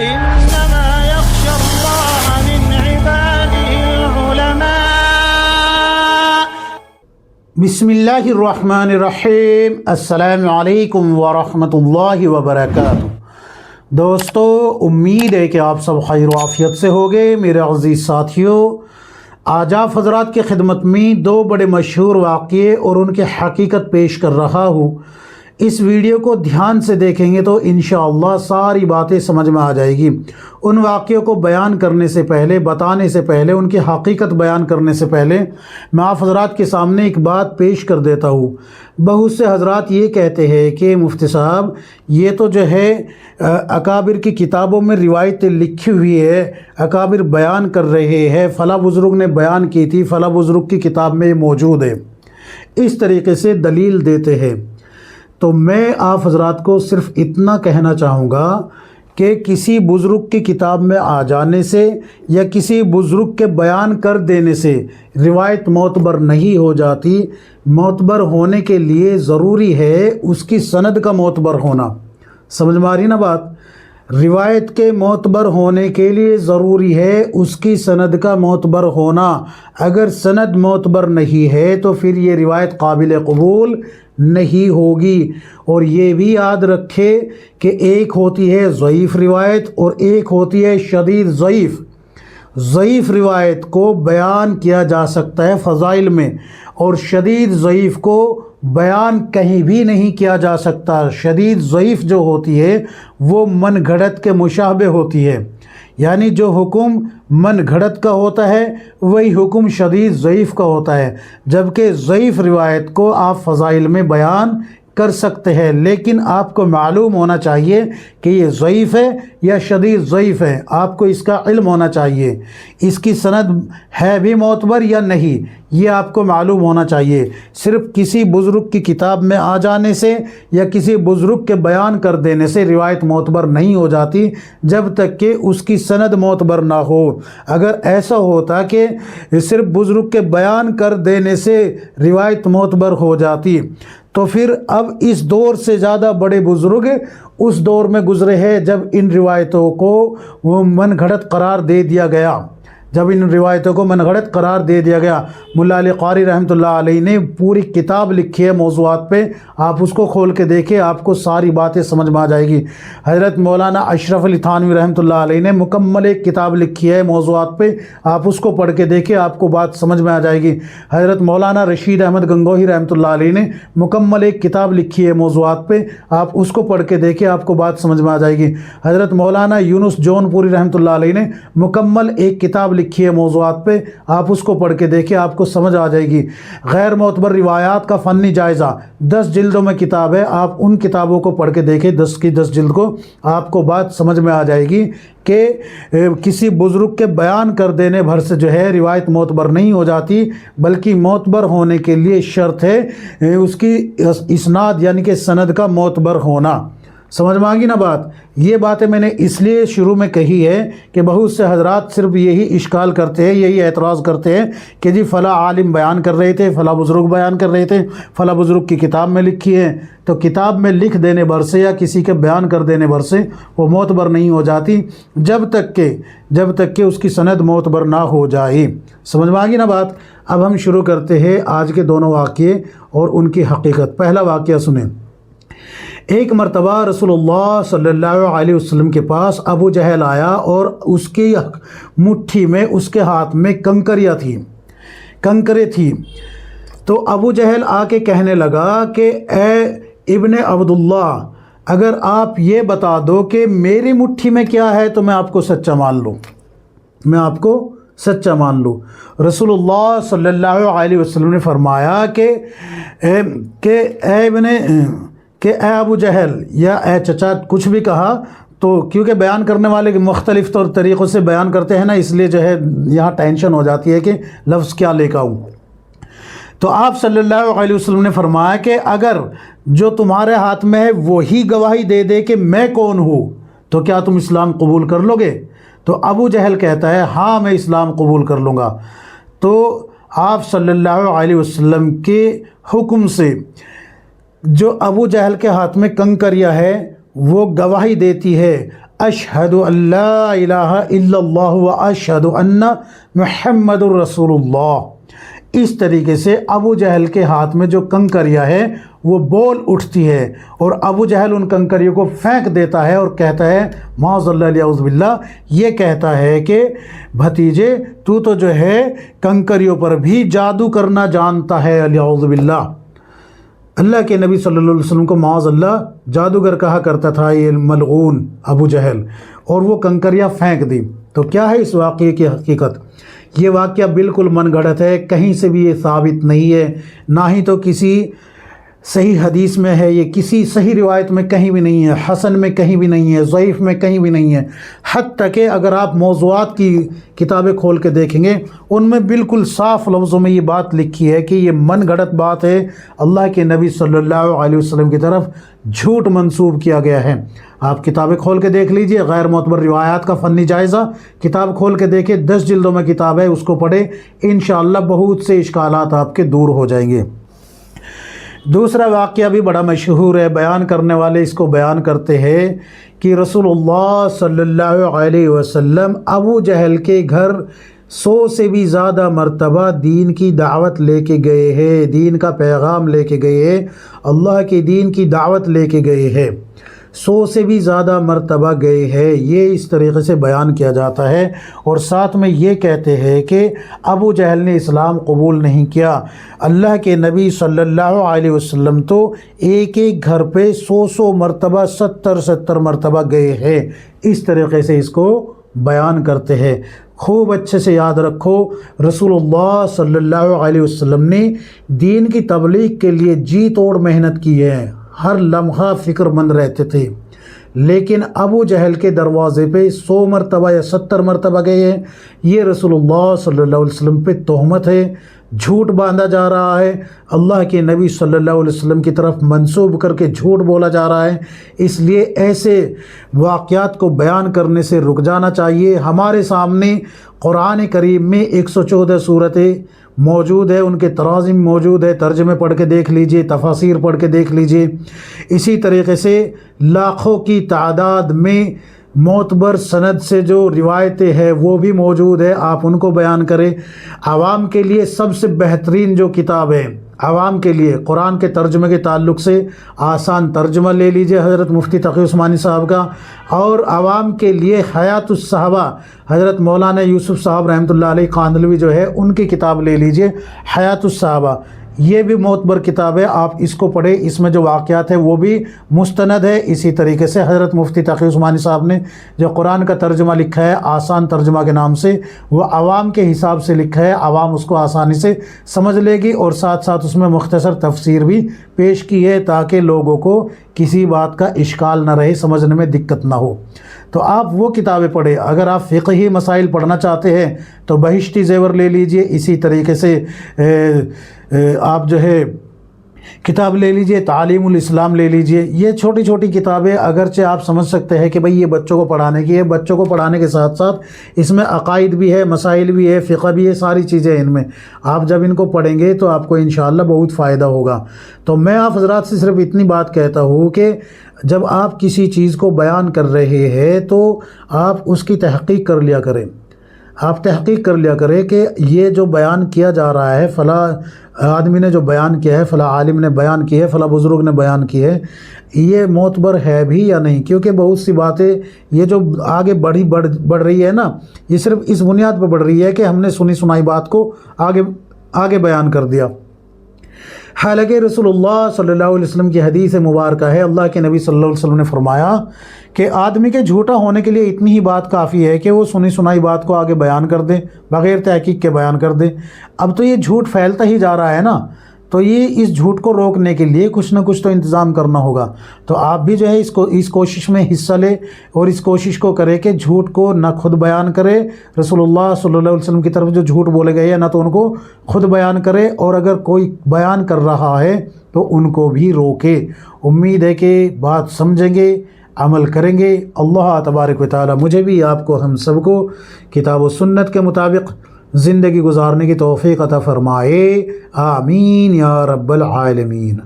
إنما يخشى الله من عباده العلماء. بسم اللہ الرحمن الرحیم. السلام علیکم ورحمۃ اللہ وبرکاتہ. دوستو، امید ہے کہ آپ سب خیر و عافیت سے ہوگے. میرے عزیز ساتھیوں، آج آپ حضرات کی خدمت میں دو بڑے مشہور واقعے اور ان کی حقیقت پیش کر رہا ہوں. اس ویڈیو کو دھیان سے دیکھیں گے تو انشاءاللہ ساری باتیں سمجھ میں آ جائے گی. ان واقعوں کو بیان کرنے سے پہلے، بتانے سے پہلے، ان کی حقیقت بیان کرنے سے پہلے میں آپ حضرات کے سامنے ایک بات پیش کر دیتا ہوں. بہت سے حضرات یہ کہتے ہیں کہ مفتی صاحب، یہ تو جو ہے اکابر کی کتابوں میں روایتیں لکھی ہوئی ہے، اکابر بیان کر رہے ہیں، فلاں بزرگ نے بیان کی تھی، فلاں بزرگ کی کتاب میں موجود ہے، اس طریقے سے دلیل دیتے ہیں. تو میں آپ حضرات کو صرف اتنا کہنا چاہوں گا کہ کسی بزرگ کی کتاب میں آ جانے سے یا کسی بزرگ کے بیان کر دینے سے روایت معتبر نہیں ہو جاتی. معتبر ہونے کے لیے ضروری ہے اس کی سند کا معتبر ہونا. سمجھ میں آ رہی نا بات؟ روایت کے معتبر ہونے کے لیے ضروری ہے اس کی سند کا معتبر ہونا. اگر سند معتبر نہیں ہے تو پھر یہ روایت قابل قبول نہیں ہوگی. اور یہ بھی یاد رکھے کہ ایک ہوتی ہے ضعیف روایت اور ایک ہوتی ہے شدید ضعیف. ضعیف روایت کو بیان کیا جا سکتا ہے فضائل میں، اور شدید ضعیف کو بیان کہیں بھی نہیں کیا جا سکتا. شدید ضعیف جو ہوتی ہے وہ من گھڑت کے مشابہ ہوتی ہے، یعنی جو حکم من گھڑت کا ہوتا ہے وہی حکم شدید ضعیف کا ہوتا ہے. جبکہ ضعیف روایت کو آپ فضائل میں بیان کر سکتے ہیں، لیکن آپ کو معلوم ہونا چاہیے کہ یہ ضعیف ہے یا شدید ضعیف ہے. آپ کو اس کا علم ہونا چاہیے. اس کی سند ہے بھی معتبر یا نہیں، یہ آپ کو معلوم ہونا چاہیے. صرف کسی بزرگ کی کتاب میں آ جانے سے یا کسی بزرگ کے بیان کر دینے سے روایت معتبر نہیں ہو جاتی جب تک کہ اس کی سند معتبر نہ ہو. اگر ایسا ہوتا کہ صرف بزرگ کے بیان کر دینے سے روایت معتبر ہو جاتی تو پھر اب اس دور سے زیادہ بڑے بزرگ اس دور میں گزرے ہیں جب ان روایتوں کو من گھڑت قرار دے دیا گیا. ملا علی قاری رحمۃ اللہ علیہ نے پوری کتاب لکھی ہے موضوعات پہ. آپ اس کو کھول کے دیکھیں، آپ کو ساری باتیں سمجھ میں آ جائے گی. حضرت مولانا اشرف علی تھانوی رحمۃ اللہ علیہ نے مکمل ایک کتاب لکھی ہے موضوعات پہ. آپ اس کو پڑھ کے دیکھیں، آپ کو بات سمجھ میں آ جائے گی. حضرت مولانا رشید احمد گنگوہی رحمۃ اللہ علیہ نے مکمل ایک کتاب لکھی ہے موضوعات پہ. آپ اس کو پڑھ کے دیکھیں، آپ کو بات سمجھ میں آ جائے گی. حضرت مولانا یونس جون پوری رحمۃ اللہ علیہ نے مکمل ایک کتاب لکھی ہے موضوعات پہ. آپ اس کو پڑھ کے دیکھیں، آپ کو سمجھ آ جائے گی. غیر معتبر روایات کا فنی جائزہ 10 جلدوں میں کتاب ہے. آپ ان کتابوں کو پڑھ کے دیکھیں، 10 کی 10 جلد کو. آپ کو بات سمجھ میں آ جائے گی کہ کسی بزرگ کے بیان کر دینے بھر سے جو ہے روایت معتبر نہیں ہو جاتی، بلکہ معتبر ہونے کے لیے شرط ہے اس کی اسناد یعنی کہ سند کا معتبر ہونا. سمجھ میں آ گئی نا بات؟ یہ باتیں میں نے اس لیے شروع میں کہی ہے کہ بہت سے حضرات صرف یہی اشکال کرتے ہیں، یہی اعتراض کرتے ہیں کہ جی فلاں عالم بیان کر رہے تھے، فلاں بزرگ بیان کر رہے تھے، فلاں بزرگ کی کتاب میں لکھی ہے. تو کتاب میں لکھ دینے بھر سے یا کسی کے بیان کر دینے بھر سے وہ معتبر نہیں ہو جاتی جب تک کہ اس کی سند معتبر نہ ہو جائے. سمجھ میں آ گئی نا بات؟ اب ہم شروع کرتے ہیں آج کے دونوں واقعے اور ان کی حقیقت. پہلا واقعہ سنیں. ایک مرتبہ رسول اللہ صلی اللہ علیہ وسلم کے پاس ابو جہل آیا اور اس کی مٹھی میں، اس کے ہاتھ میں کنکریں تھی. تو ابو جہل آ کے کہنے لگا کہ اے ابن عبداللہ، اگر آپ یہ بتا دو کہ میری مٹھی میں کیا ہے تو میں آپ کو سچا مان لوں. رسول اللہ صلی اللہ علیہ وسلم نے فرمایا کہ اے ابو جہل یا اے چچا، کچھ بھی کہا تو کیونکہ بیان کرنے والے مختلف طریقوں سے بیان کرتے ہیں نا، اس لیے جو ہے یہاں ٹینشن ہو جاتی ہے کہ لفظ کیا لے کے آؤں. تو آپ صلی اللہ علیہ وسلم نے فرمایا کہ اگر جو تمہارے ہاتھ میں ہے وہی گواہی دے دے کہ میں کون ہوں تو کیا تم اسلام قبول کر لو گے؟ تو ابو جہل کہتا ہے ہاں میں اسلام قبول کر لوں گا. تو آپ صلی اللہ علیہ وسلم کے حکم سے جو ابو جہل کے ہاتھ میں کنکریہ ہے وہ گواہی دیتی ہے अशहदु अल्ला इलाहा इल्लल्लाह व अशहदु अन्ना मुहम्मदुर रसूलुल्लाह। इस तरीके से अबू जहल के हाथ में जो कंकरियाँ है वो बोल उठती है और अबू जहल उन कंकरियों को फेंक देता है और कहता है माज़ल्लाह, ये कहता है कि भतीजे तू तो जो है कंकरियों पर भी जादू करना जानता है, अलियाज़ुबिल्लाह। अल्लाह के नबी सल्लल्लाहु अलैहि वसल्लम को माज़ल्लाह जादूगर कहा करता था ये मलगून अबू जहल, और वो कंकरियाँ फेंक दी। तो क्या है इस वाक़ये की हकीकत? ये वाक़या बिल्कुल मनगढ़ंत है, कहीं से भी ये साबित नहीं है, ना ही तो किसी सही हदीस में है, ये किसी सही रिवायत में कहीं भी नहीं है, हसन में कहीं भी नहीं है, ज़ईफ़ में कहीं भी नहीं है। हत्ता कि अगर आप मौज़ूआत की किताबें खोल के देखेंगे उनमें बिल्कुल साफ़ लफ्ज़ों में ये बात लिखी है कि ये मनगढ़ंत बात है, अल्लाह के नबी सल्लल्लाहु अलैहि वसल्लम की तरफ झूठ मंसूब किया गया है। आप किताबें खोल के देख लीजिए, गैर मोतबर रिवायात का फ़नी जायज़ा किताब खोल के देखिए, 10 जिल्दों में किताब है, उसको पढ़े, इंशाअल्लाह बहुत से इश्कालात आपके दूर हो जाएंगे। दूसरा वाक़या भी बड़ा मशहूर है, बयान करने वाले इसको बयान करते हैं कि रसूलुल्लाह सल्लल्लाहु अलैहि वसल्लम अबू जहल के घर 100 से भी ज़्यादा मरतबा दीन की दावत लेके गए हैं, दीन का पैगाम लेके गए हैं, अल्लाह के दीन की दावत लेके गए हैं, 100 से भी ज़्यादा मरतबा गए हैं। ये इस तरीके से बयान किया जाता है और साथ में ये कहते हैं कि अबू जहल ने इस्लाम कबूल नहीं किया। अल्लाह के नबी सल्लल्लाहु अलैहि वसल्लम तो एक एक घर पे 100 मरतबा 70 मरतबा गए हैं। इस तरीके से इसको बयान करते हैं। खूब अच्छे से याद रखो, रसूलुल्लाह सल्लल्लाहु अलैहि वसल्लम ने दीन की तबलीग के लिए जी तोड़ मेहनत की है, हर लम्हा फ़िक्रमंद रहते थे, लेकिन अबू जहल के दरवाज़े पे 100 मरतबा या 70 मरतबा गए हैं। ये रसूलुल्लाह सल्लल्लाहु अलैहि वसल्लम पे तोहमत है, झूठ बांधा जा रहा है, अल्लाह के नबी सल्लल्लाहु अलैहि वसल्लम की तरफ मंसूब करके झूठ बोला जा रहा है। इसलिए ऐसे वाक़यात को बयान करने से रुक जाना चाहिए। हमारे सामने कुरान करीम में 114 सूरतें मौजूद है, उनके तराजिम मौजूद है, तर्जमे पढ़ के देख लीजिए, तफासिर पढ़ के देख लीजिए। इसी तरीके से लाखों की तादाद में मोतबर सनद से जो रिवायतें हैं वो भी मौजूद है, आप उनको बयान करें। आवाम के लिए सबसे बेहतरीन जो किताब है आवाम के लिए कुरान के तर्जुमे के ताल्लुक़ से आसान तर्जुमा ले लीजिए हज़रत मुफ्ती तक़ी उस्मानी साहब का, और आवाम के लिए हयातुस सहाबा हज़रत मौलाना यूसुफ़ साहब रहमतुल्लाह अलैह कांदलवी जो है उनकी किताब ले लीजिए हयातुस सहाबा। ये भी मोतबर किताब है, आप इसको पढ़ें, इसमें जो वाक़यात है वो भी मुस्तनद है। इसी तरीके से हज़रत मुफ्ती तक़ी उस्मानी साहब ने जो कुरान का तर्जुमा लिखा है आसान तर्जुमा के नाम से, वो आवाम के हिसाब से लिखा है, आवाम उसको आसानी से समझ लेगी, और साथ साथ उसमें मुख्तसर तफसीर भी पेश की है ताकि लोगों को किसी बात का इश्काल न रहे, समझने में दिक्कत ना हो। तो आप वो किताबें पढ़ें। अगर आप फ़िक़ही मसाइल पढ़ना चाहते हैं तो बहिश्ती ज़ेवर ले लीजिए। इसी तरीके से आप जो है किताब ले लीजिए तालीमुल इस्लाम ले लीजिए। ये छोटी छोटी किताबें अगरचे आप समझ सकते हैं कि भाई ये बच्चों को पढ़ाने की है, बच्चों को पढ़ाने के साथ साथ इसमें अकाइद भी है, मसाइल भी है, फ़िक़ह भी है, सारी चीज़ें इनमें। आप जब इनको पढ़ेंगे तो आपको इंशाअल्लाह बहुत फ़ायदा होगा। तो मैं आप हज़रात से सिर्फ इतनी बात कहता हूँ कि जब आप किसी चीज़ को बयान कर रहे हैं तो आप उसकी तहक़ीक़ कर लिया करें। आप तहक़ीक़ कर लिया करें कि ये जो बयान किया जा रहा है, फ़लाँ आदमी ने जो बयान किया है, फ़लाँ आलिम ने बयान की है, फ़लाँ बुज़ुर्ग ने बयान की है, ये मोतबर है भी या नहीं। क्योंकि बहुत सी बातें ये जो आगे बढ़ रही है ना, ये सिर्फ इस बुनियाद पर बढ़ रही है कि हमने सुनी सुनाई बात को आगे बयान कर दिया। हालांकि रसूलुल्लाह सल्लल्लाहु अलैहि वसल्लम की हदीस मुबारक है, अल्लाह के नबी सल्लल्लाहु अलैहि वसल्लम ने फरमाया कि आदमी के झूठा होने के लिए इतनी ही बात काफ़ी है कि वो सुनी सुनाई बात को आगे बयान कर दे, बग़ैर तहक़ीक़ के बयान कर दे। अब तो ये झूठ फैलता ही जा रहा है ना, तो ये इस झूठ को रोकने के लिए कुछ ना कुछ तो इंतज़ाम करना होगा। तो आप भी जो है इस कोशिश में हिस्सा ले और इस कोशिश को करें कि झूठ को ना खुद बयान करे, रसूलुल्लाह सल्लल्लाहु अलैहि वसल्लम की तरफ जो झूठ बोले गए हैं ना तो उनको खुद बयान करे, और अगर कोई बयान कर रहा है तो उनको भी रोके। उम्मीद है कि बात समझेंगे, अमल करेंगे। अल्लाह तबारक व तआला मुझे भी आपको हम सबको किताब व सुन्नत के मुताबिक ज़िंदगी गुजारने की तौफ़ीक़ अता फ़रमाए। आमीन या रब्बल आलमीन।